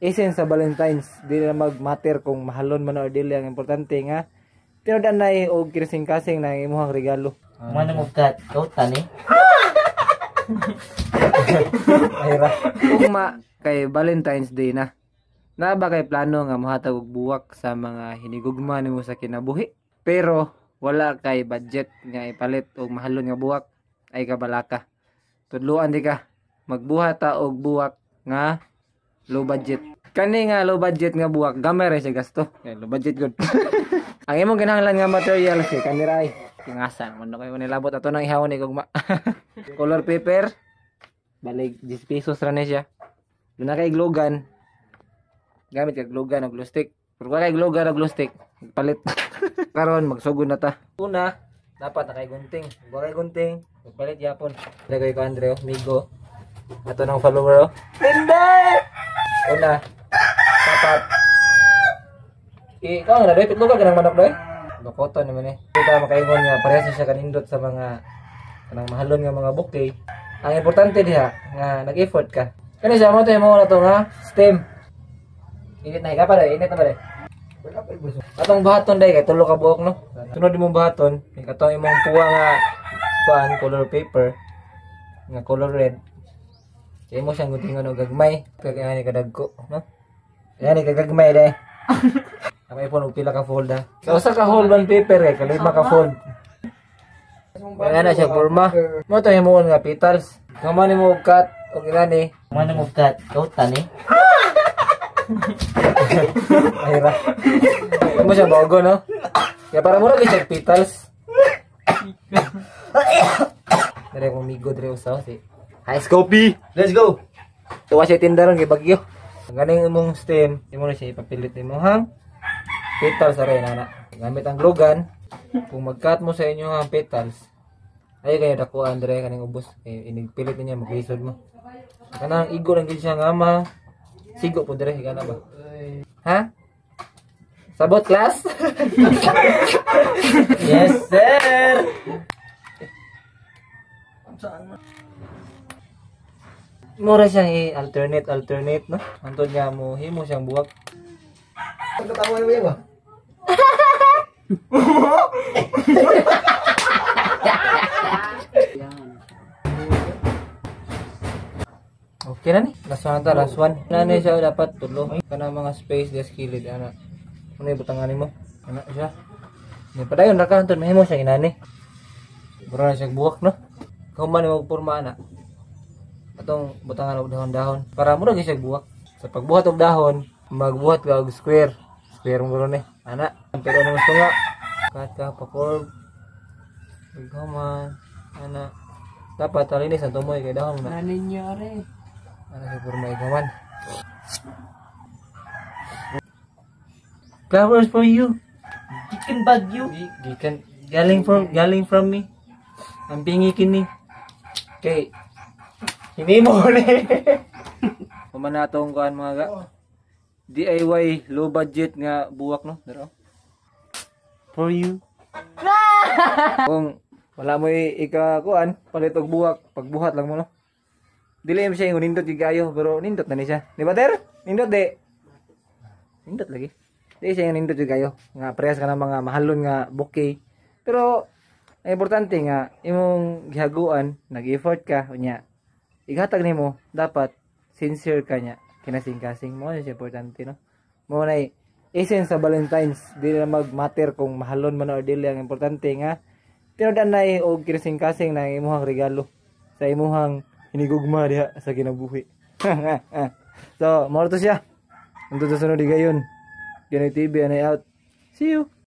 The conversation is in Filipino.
essence sa Valentine's, dili na mag-matter kung mahalon man or dili. Ang importante nga tinudan na og kinising-kasing na imong regalo. Mana mo kat kautan eh. Ayra. Ugma kay Valentine's Day na. Na ba kay plano nga mohatag og buwak sa mga hinigugma nimo sa kinabuhi? Pero wala kay budget nga ipalit og mahalon nga buwak, ay kabalaka. Tudluan di ka magbuhat ta og buwak nga low budget. Kani nga low budget nga buwak, gamay ra sa gasto. Kay low budget good. Ang imong kinahanglan nga material si kanira ay tingasan man kayo nilabot ato nang ihawon ni gugma. Color paper balig 10 pesos ra ni siya. Doon na kay glue gun. Gamit kay glue gun o glue stick. Pero kay glue gun o glue stick, palit. Karon magsugod na ta. Una, dapat na kay gunting. Kung kay gunting, palit yapon. Lagay ko Andreo, Migo. Ato nang follower. Hindi! Una, dapat ikaw nga doy, pitlo ka ganang manok doy? Lokoto naman eh. Kita makaingon nga parehas siya kanindot sa mga kanang mahalon nga mga bouquet. Ang importante diha nga nag-effort ka. Kani siya mo tayo mo na to nga stem. Init na ka pa doy, init na ba doy? Atong bahaton day kay tulo ka buok no. Sunod imong bahaton, katong imong puwa nga kuan color paper nga color red. Kay mo siyang gutingon og gagmay, kay ani kadagko, no? Yani kagagmay day. May phone og pila ka fold ha. Sa usa ka whole bond paper kay kalima ka fold. Kaya na siya forma. Mo to himuon nga petals. Nga man mo cut og gani. Mana mo kat kautan eh. Ayra. Mo siya bago no. Kaya para mo ra gyud petals. Dere mo migo dere usaw si. Hi Scopy. Let's go. Tuwa siya tindaron kay bagyo. Ganing imong stem, imo na siya ipapilit nimo hang petals sa rin, anak. Gamit ang glue gun. Kung mag-cut mo sa inyo ang petals, ay kayo dakuan dire kaning ubos. Inigpilit niya maglisod mo. Kanang igo lang gid siya nga ma sigo po dire kana ba? Ha? Sabot class? Yes sir. Mura siyang i-alternate, no? Antod nga mo, himo siyang buwak. Pagkatawa mo yan ba? Okay na ni. Last one. Nanay siya dapat tulo. Kana mga space des kilid ana. Ano ibutangan mo? Ana siya. Ni padayon ra ka antod mahimo siya inani. Bura na siya buwak no. Kuman mo porma ana. Atong butangan og dahon-dahon para mo ra siya buwak. Sa pagbuhat og dahon, magbuhat ka og square. Square mo ron ana. Pero ano gusto nga? Cut ka pa curve. Ikaman ana. Dapat talinis ang tumoy kay dahon na. Ano niya re? Ano si porma ikaman? Flowers for you. Chicken bagyo. Gikan galing from me. Ang bingi kini. Okay. Hindi mo ni. Pamanatong kuan mga ga. DIY low budget nga buwak no, daro. For you. Kung wala mo ika-kuan, palit og buwak, pagbuhat lang mo no. Dili mo siya yung nindot gigayo, pero nindot na ni siya. Di ba ter? Nindot de. Nindot lagi. Di siya yung nindot gigayo. Nga prehas ka ng mga mahalon nga bouquet. Pero ang importante nga imong gihaguan, nag-effort ka unya. Igatag nimo dapat sincere ka nya kinasing-kasing mo siya importante no. Mo na essence sa Valentine's, dili na mag-matter kung mahalon man or dili. Ang importante nga tinudan na og kinasing-kasing na imong regalo sa imong hinigugma diha sa kinabuhi. So, mo to siya. Unto sa sunod gayon. Ganay TV anay out. See you.